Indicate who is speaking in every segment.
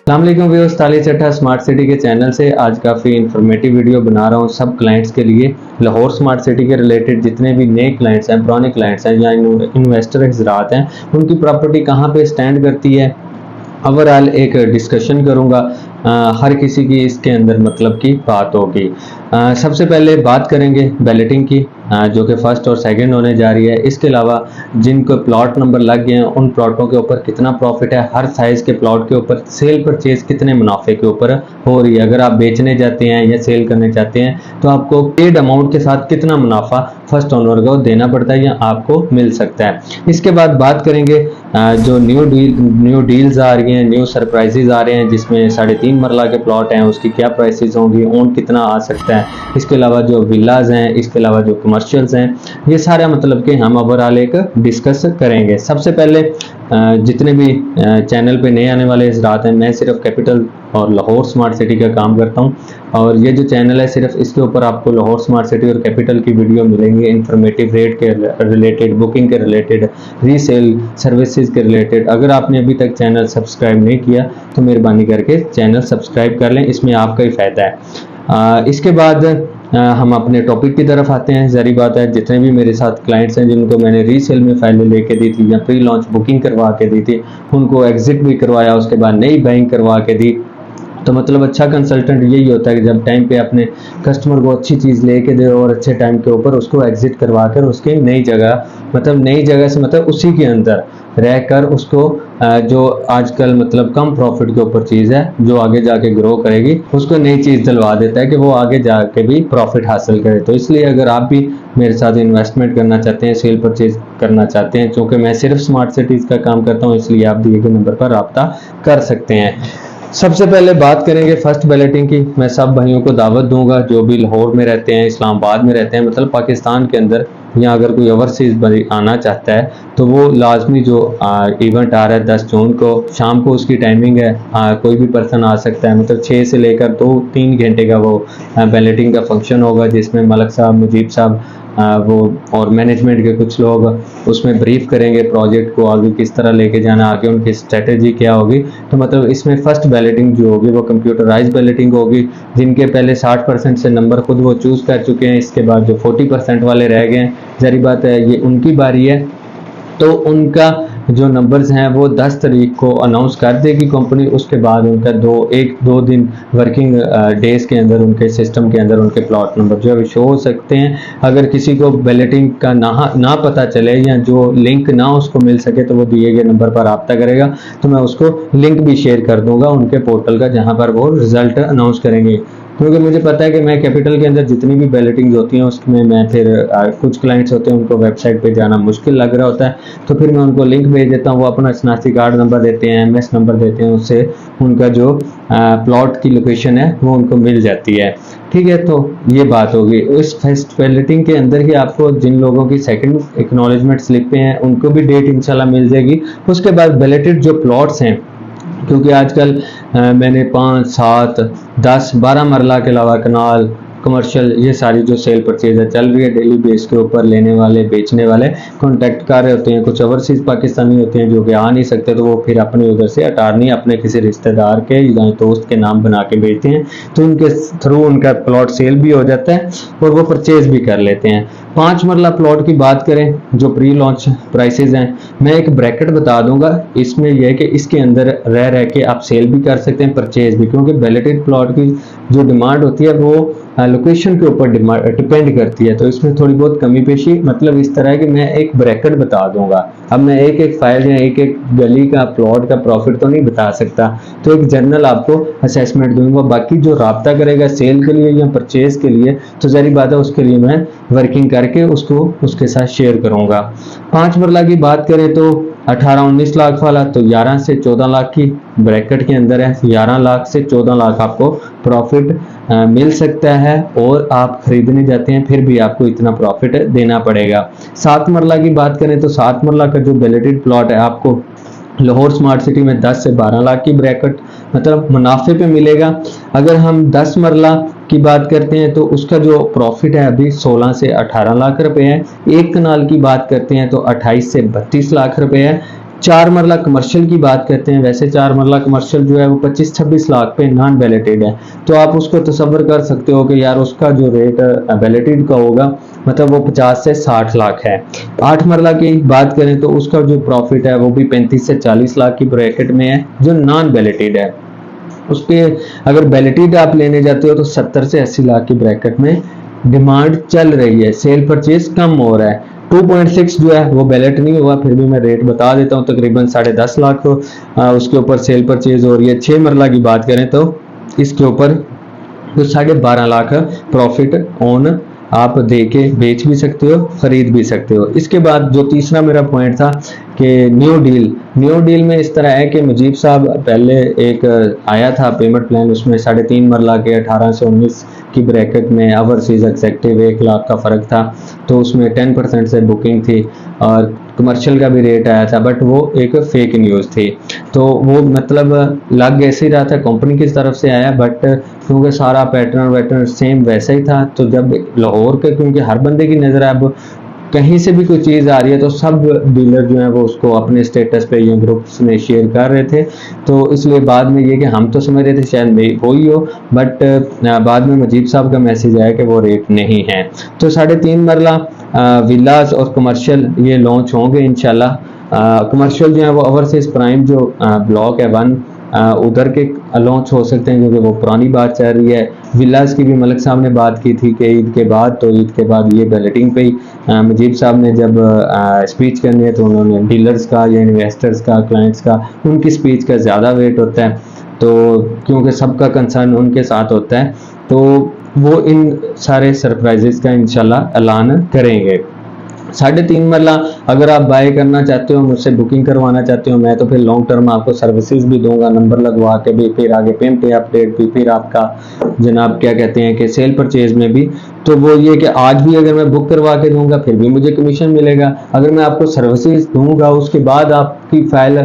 Speaker 1: अस्सलामुअलैकुम व्यूअर्स, ताली चट्टा स्मार्ट सिटी के चैनल से आज काफ़ी इन्फॉर्मेटिव वीडियो बना रहा हूँ सब क्लाइंट्स के लिए। लाहौर स्मार्ट सिटी के रिलेटेड जितने भी नए क्लाइंट्स हैं, पुराने क्लाइंट्स हैं या इन्वेस्टर हजरात हैं, उनकी प्रॉपर्टी कहाँ पे स्टैंड करती है, ओवरऑल एक डिस्कशन करूँगा। हर किसी की इसके अंदर मतलब की बात होगी। सबसे पहले बात करेंगे बैलेटिंग की, जो कि फर्स्ट और सेकंड होने जा रही है। इसके अलावा जिनको प्लॉट नंबर लग गए हैं उन प्लॉटों के ऊपर कितना प्रॉफिट है, हर साइज़ के प्लॉट के ऊपर सेल परचेज कितने मुनाफे के ऊपर हो रही है। अगर आप बेचने जाते हैं या सेल करने चाहते हैं तो आपको पेड अमाउंट के साथ कितना मुनाफा फर्स्ट ओनर को देना पड़ता है या आपको मिल सकता है। इसके बाद बात करेंगे जो न्यू डील्स आ रही हैं, न्यू सरप्राइजेज आ रहे हैं, जिसमें 3.5 मरला के प्लॉट हैं, उसकी क्या प्राइसेस होंगी, ओन कितना आ सकता है। इसके अलावा जो विलाज हैं, इसके अलावा जो कमर्शियल्स हैं, ये सारा मतलब कि हम ओवरऑल एक डिस्कस करेंगे। सबसे पहले जितने भी चैनल पे नए आने वाले हज़रात हैं, मैं सिर्फ कैपिटल और लाहौर स्मार्ट सिटी का काम करता हूँ और ये जो चैनल है सिर्फ इसके ऊपर आपको लाहौर स्मार्ट सिटी और कैपिटल की वीडियो मिलेंगे, इंफॉर्मेटिव रेट के रिलेटेड, बुकिंग के रिलेटेड, रीसेल सर्विसेज के रिलेटेड। अगर आपने अभी तक चैनल सब्सक्राइब नहीं किया तो मेहरबानी करके चैनल सब्सक्राइब कर लें, इसमें आपका ही फ़ायदा है। इसके बाद हम अपने टॉपिक की तरफ आते हैं। ज़ाहिर बात है जितने भी मेरे साथ क्लाइंट्स हैं जिनको मैंने रीसेल में फाइलें लेके दी थी या प्री लॉन्च बुकिंग करवा के दी थी, उनको एग्जिट भी करवाया, उसके बाद नई बाइंग करवा के दी। तो मतलब अच्छा कंसल्टेंट यही होता है कि जब टाइम पे अपने कस्टमर को अच्छी चीज़ लेके दे और अच्छे टाइम के ऊपर उसको एग्जिट करवा कर उसके नई जगह, मतलब नई जगह से मतलब उसी के अंदर रहकर उसको जो आजकल मतलब कम प्रॉफिट के ऊपर चीज़ है जो आगे जाके ग्रो करेगी, उसको नई चीज़ दिलवा देता है कि वो आगे जाके भी प्रॉफिट हासिल करे। तो इसलिए अगर आप भी मेरे साथ इन्वेस्टमेंट करना चाहते हैं, सेल परचेज करना चाहते हैं, क्योंकि मैं सिर्फ स्मार्ट सिटीज़ का काम करता हूँ, इसलिए आप दिए गए नंबर पर रब्ता कर सकते हैं। सबसे पहले बात करेंगे फर्स्ट बैलेटिंग की। मैं सब भाइयों को दावत दूंगा जो भी लाहौर में रहते हैं, इस्लामाबाद में रहते हैं, मतलब पाकिस्तान के अंदर, या अगर कोई ओवरसीज आना चाहता है तो वो लाजमी जो इवेंट आ रहा है 10 जून को शाम को, उसकी टाइमिंग है, कोई भी पर्सन आ सकता है, मतलब 6 से लेकर 2-3 घंटे का वो बैलेटिंग का फंक्शन होगा, जिसमें मलक साहब, मुजीब साहब वो और मैनेजमेंट के कुछ लोग उसमें ब्रीफ करेंगे प्रोजेक्ट को आगे किस तरह लेके जाना, आगे उनकी स्ट्रेटेजी क्या होगी। तो मतलब इसमें फर्स्ट बैलेटिंग जो होगी वो कंप्यूटराइज बैलेटिंग होगी। जिनके पहले 60% से नंबर खुद वो चूज़ कर चुके हैं, इसके बाद जो 40% वाले रह गए हैं, ज़ाहिर बात है ये उनकी बारी है, तो उनका जो नंबर्स हैं वो 10 तारीख को अनाउंस कर देगी कंपनी। उसके बाद उनका 1-2 दिन वर्किंग डेज के अंदर उनके सिस्टम के अंदर उनके प्लॉट नंबर जो है शो हो सकते हैं। अगर किसी को बैलेटिंग का ना पता चले या जो लिंक ना उसको मिल सके तो वो दिए गए नंबर पर रब्ता करेगा, तो मैं उसको लिंक भी शेयर कर दूंगा उनके पोर्टल का, जहां पर वो रिजल्ट अनाउंस करेंगे। क्योंकि मुझे पता है कि मैं कैपिटल के अंदर जितनी भी बैलेटिंग्स होती हैं उसमें मैं फिर कुछ क्लाइंट्स होते हैं उनको वेबसाइट पे जाना मुश्किल लग रहा होता है, तो फिर मैं उनको लिंक भेज देता हूँ, वो अपना शनाख्ती कार्ड नंबर देते हैं, एमएस नंबर देते हैं, उससे उनका जो प्लॉट की लोकेशन है वो उनको मिल जाती है। ठीक है, तो ये बात होगी। इस फर्स्ट बैलेटिंग के अंदर ही आपको जिन लोगों की सेकंड एक्नॉलेजमेंट स्लिपें हैं उनको भी डेट इंशाल्लाह मिल जाएगी। उसके बाद बैलेटेड जो प्लॉट्स हैं, क्योंकि आजकल मैंने 5, 7, 10, 12 मरला के अलावा कनाल, कमर्शियल, ये सारी जो सेल परचेज है चल रही है डेली बेस के ऊपर, लेने वाले बेचने वाले कॉन्टैक्ट कर रहे होते हैं। कुछ ओवरसीज पाकिस्तानी होते हैं जो कि आ नहीं सकते, तो वो फिर अपने उधर से अटारनी अपने किसी रिश्तेदार के या दोस्त के नाम बना के भेजते हैं, तो उनके थ्रू उनका प्लॉट सेल भी हो जाता है और वो परचेज भी कर लेते हैं। 5 मरला प्लॉट की बात करें जो प्री लॉन्च प्राइसेस हैं, मैं एक ब्रैकेट बता दूंगा, इसमें यह है कि इसके अंदर रह के आप सेल भी कर सकते हैं, परचेज भी, क्योंकि बैलेटेड प्लॉट की जो डिमांड होती है वो लोकेशन के ऊपर डिपेंड करती है। तो इसमें थोड़ी बहुत कमी पेशी मतलब इस तरह है कि मैं एक ब्रैकेट बता दूंगा। अब मैं एक फाइल या एक गली का प्लॉट का प्रॉफिट तो नहीं बता सकता, तो एक जनरल आपको असेसमेंट दूंगा। बाकी जो रब्ता करेगा सेल के लिए या परचेज के लिए, तो ज़ाहिर बात है उसके लिए मैं वर्किंग करके उसको उसके साथ शेयर करूंगा। 5 मरला की बात करें तो 18-19 लाख वाला तो 11 से 14 लाख की ब्रैकेट के अंदर है। 11 लाख से 14 लाख आपको प्रॉफिट मिल सकता है और आप खरीदने जाते हैं फिर भी आपको इतना प्रॉफिट देना पड़ेगा। 7 मरला की बात करें तो 7 मरला का जो बैलेटेड प्लॉट है आपको लाहौर स्मार्ट सिटी में 10 से 12 लाख की ब्रैकेट मतलब मुनाफे पे मिलेगा। अगर हम 10 मरला की बात करते हैं तो उसका जो प्रॉफिट है अभी 16 से 18 लाख रुपए है। एक कनाल की बात करते हैं तो 28 से 32 लाख रुपए है। 4 मरला कमर्शियल की बात करते हैं, वैसे 4 मरला कमर्शियल जो है वो 25-26 लाख पे नॉन वैलिडेटेड है। तो आप उसको तसव्वुर कर सकते हो कि यार उसका जो रेट वैलिडेटेड का होगा मतलब वो 50 से 60 लाख है। 8 मरला की बात करें तो उसका जो प्रॉफिट है वो भी 35 से 40 लाख की ब्रैकेट में है जो नॉन वैलिडेटेड है। उसके अगर वैलिडेटेड आप लेने जाते हो तो 70 से 80 लाख की ब्रैकेट में डिमांड चल रही है, सेल परचेज कम हो रहा है। 2.6 जो है वो बैलेट नहीं हुआ, फिर भी मैं रेट बता देता हूँ, तकरीबन 10.5 लाख उसके ऊपर सेल परचेज हो रही है। 6 मरला की बात करें तो इसके ऊपर तो 12.5 लाख प्रॉफिट ऑन आप दे के बेच भी सकते हो, खरीद भी सकते हो। इसके बाद जो तीसरा मेरा पॉइंट था कि न्यू डील में इस तरह है कि मुजीब साहब पहले एक आया था पेमेंट प्लान, उसमें 3.5 मरला के 18 से 19 की ब्रैकेट में ओवरसीज एग्जेक्टिव 1 लाख का फ़र्क था, तो उसमें 10% से बुकिंग थी और कमर्शियल का भी रेट आया था, बट वो एक फेक न्यूज़ थी। तो वो मतलब लग ऐसे ही रहा था कंपनी की तरफ से आया, बट क्योंकि सारा पैटर्न सेम वैसा ही था, तो जब लाहौर के क्योंकि हर बंदे की नज़र अब कहीं से भी कोई चीज़ आ रही है तो सब डीलर जो है वो उसको अपने स्टेटस पे या ग्रुप्स में शेयर कर रहे थे, तो इसलिए बाद में ये कि हम तो समझ रहे थे शायद वही हो, बट बाद में मुजीब साहब का मैसेज आया कि वो रेट नहीं है। तो 3.5 मरला विलास और कमर्शियल ये लॉन्च होंगे इंशाल्लाह। कमर्शियल जो है वो ओवरसीज प्राइम जो ब्लॉक है 1 उधर के लॉन्च हो सकते हैं क्योंकि वो पुरानी बात चल रही है। विलास की भी मलिक साहब ने बात की थी कि ईद के बाद, तो ईद के बाद ये बैलेटिंग पे ही मुजीब साहब ने जब स्पीच करनी है तो उन्होंने डीलर्स का या इन्वेस्टर्स का, क्लाइंट्स का, उनकी स्पीच का ज़्यादा वेट होता है, तो क्योंकि सबका कंसर्न उनके साथ होता है, तो वो इन सारे सरप्राइजेस का इंशाल्लाह ऐलान करेंगे। 3.5 मरला अगर आप बाय करना चाहते हो, मुझसे बुकिंग करवाना चाहते हो, मैं तो फिर लॉन्ग टर्म आपको सर्विसेज भी दूंगा, नंबर लगवा के भी, फिर आगे पेमेंट अपडेट भी, फिर आपका जनाब क्या कहते हैं कि सेल परचेज में भी। तो वो ये कि आज भी अगर मैं बुक करवा के दूंगा फिर भी मुझे कमीशन मिलेगा, अगर मैं आपको सर्विसेज दूंगा उसके बाद आपकी फाइल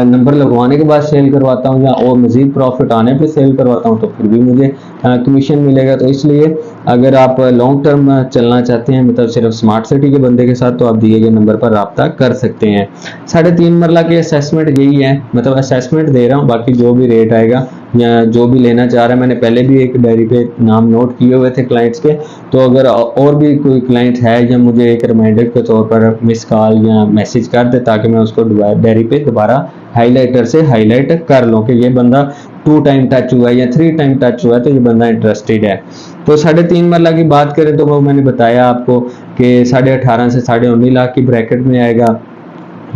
Speaker 1: नंबर लगवाने के बाद सेल करवाता हूँ या और मजीद प्रॉफिट आने पे सेल करवाता हूँ तो फिर भी मुझे कमीशन मिलेगा। तो इसलिए अगर आप लॉन्ग टर्म चलना चाहते हैं मतलब सिर्फ स्मार्ट सिटी के बंदे के साथ, तो आप दिए गए नंबर पर रब्ता कर सकते हैं। 3.5 मरला की असेसमेंट यही है, मतलब असेसमेंट दे रहा हूँ, बाकी जो भी रेट आएगा या जो भी लेना चाह रहा है, मैंने पहले भी एक डायरी पे नाम नोट किए हुए थे क्लाइंट्स के, तो अगर और भी कोई क्लाइंट है या मुझे एक रिमाइंडर के तौर पर मिस कॉल या मैसेज कर दे ताकि मैं उसको डायरी पे दोबारा हाईलाइटर से हाईलाइट कर लूँ कि ये बंदा 2 टाइम टच हुआ है या 3 टाइम टच हुआ है तो ये बंदा इंटरेस्टेड है। तो 3.5 मरला की बात करें तो वो मैंने बताया आपको कि 18.5 से 19.5 लाख की ब्रैकेट में आएगा,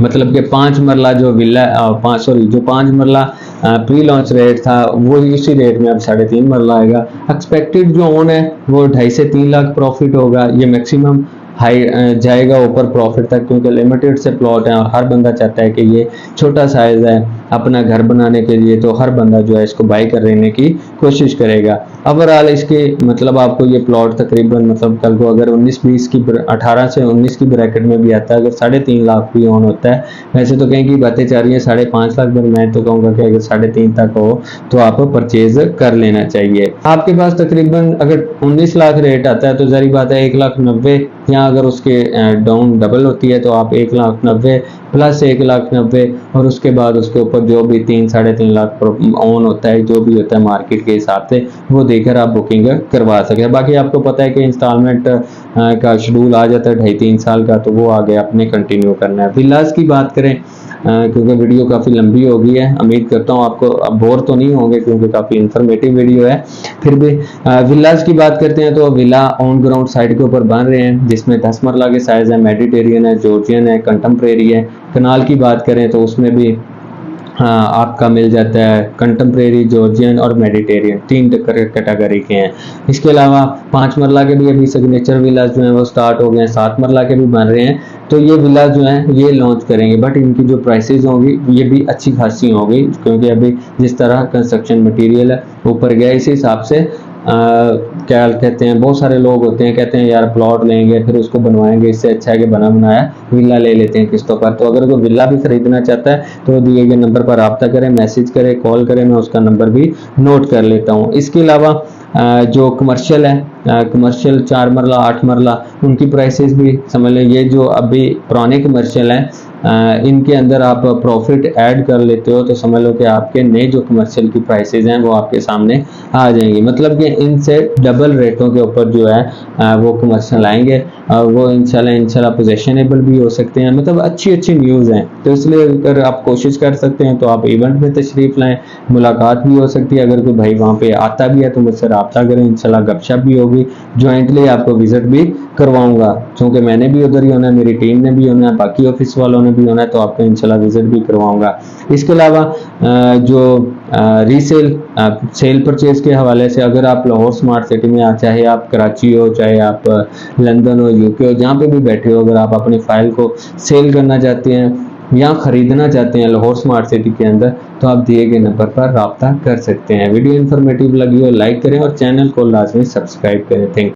Speaker 1: मतलब कि 5 मरला जो विला जो 5 मरला प्री लॉन्च रेट था वो इसी रेट में अब 3.5 मरला आएगा। एक्सपेक्टेड जो ओन है वो 2.5 से 3 लाख प्रॉफिट होगा, ये मैक्सिमम हाई जाएगा ऊपर प्रॉफिट तक, क्योंकि लिमिटेड से प्लॉट है और हर बंदा चाहता है कि ये छोटा साइज है अपना घर बनाने के लिए, तो हर बंदा जो है इसको बाई कर लेने की कोशिश करेगा। ओवरऑल इसके मतलब आपको ये प्लॉट तकरीबन मतलब कल को अगर 19-20 की 18 से 19 की ब्रैकेट में भी आता है, अगर 3.5 लाख भी ऑन होता है, वैसे तो कहीं की बातें चल रही है 5.5 लाख, पर मैं तो कहूँगा कि अगर 3.5 तक हो तो आप परचेज कर लेना चाहिए। आपके पास तकरीबन अगर 19 लाख रेट आता है तो जरी बात है 1,90,000, या अगर उसके डाउन डबल होती है तो आप 1,90,000 प्लस 1,90,000 और उसके बाद उसके ऊपर जो भी 3-3.5 लाख ऑन होता है, जो भी होता है मार्केट के हिसाब से वो देकर आप बुकिंग करवा सकते हैं। बाकी आपको पता है कि इंस्टॉलमेंट का शेड्यूल आ जाता है 2.5-3 साल का, तो वो आगे आपने कंटिन्यू करना है। विलास की बात करें क्योंकि वीडियो काफ़ी लंबी हो गई है, उम्मीद करता हूँ आपको अब बोर तो नहीं होंगे क्योंकि काफ़ी इंफॉर्मेटिव वीडियो है, फिर भी विलास की बात करते हैं तो विला ऑन ग्राउंड साइड के ऊपर बन रहे हैं जिसमें 10 मरला के साइज है, मेडिटेरियन है, जॉर्जियन है, कंटेम्प्रेरी है। कनाल की बात करें तो उसमें भी आपका मिल जाता है कंटेम्प्रेरी, जॉर्जियन और मेडिटेरियन, 3 कैटेगरी के हैं। इसके अलावा 5 मरला के भी अभी सिग्नेचर विलास जो हैं वो स्टार्ट हो गए हैं, 7 मरला के भी बन रहे हैं, तो ये विलास जो हैं ये लॉन्च करेंगे, बट इनकी जो प्राइसेस होंगी ये भी अच्छी खासी होंगी क्योंकि अभी जिस तरह कंस्ट्रक्शन मटेरियल है ऊपर गया, इसी हिसाब से क्या कहते हैं, बहुत सारे लोग होते हैं कहते हैं यार प्लॉट लेंगे फिर उसको बनवाएंगे, इससे अच्छा है कि बना बनाया विला ले लेते हैं किस्तों पर। तो अगर कोई विला भी खरीदना चाहता है तो दिए गए नंबर पर रब्ता करें, मैसेज करें, कॉल करें, मैं उसका नंबर भी नोट कर लेता हूँ। इसके अलावा जो कमर्शियल है, कमर्शियल 4 मरला 8 मरला, उनकी प्राइसेस भी समझ लें, ये जो अभी पुराने कमर्शियल हैं इनके अंदर आप प्रॉफिट ऐड कर लेते हो तो समझ लो कि आपके नए जो कमर्शियल की प्राइसेस हैं वो आपके सामने आ जाएंगी। मतलब कि इनसे डबल रेटों के ऊपर जो है वो कमर्शियल आएंगे और वो इंशाल्लाह पोजेशनेबल भी हो सकते हैं। मतलब अच्छी न्यूज़ हैं, तो इसलिए अगर आप कोशिश कर सकते हैं तो आप इवेंट में तशरीफ़ लाएं, मुलाकात भी हो सकती है। अगर कोई भाई वहाँ पे आता भी है तो मुझसे रब्ता करें, इंशाल्लाह गपशप भी होगी, ज्वाइंटली आपको विजिट भी करवाऊंगा, क्योंकि मैंने भी उधर ही होना है, मेरी टीम ने भी होना है, बाकी ऑफिस वालों ने भी होना है, तो आपको इंशाल्लाह विजिट भी करवाऊंगा। इसके अलावा जो रीसेल सेल परचेज के हवाले से अगर आप लाहौर स्मार्ट सिटी में, चाहे आप कराची हो, चाहे आप लंदन हो, यूके हो, जहाँ पे भी बैठे हो, अगर आप अपनी फाइल को सेल करना चाहते हैं या खरीदना चाहते हैं लाहौर स्मार्ट सिटी के अंदर, तो आप दिए गए नंबर पर रब्ता कर सकते हैं। वीडियो इन्फॉर्मेटिव लगी हो लाइक करें और चैनल को लाजमी सब्सक्राइब करें। थैंक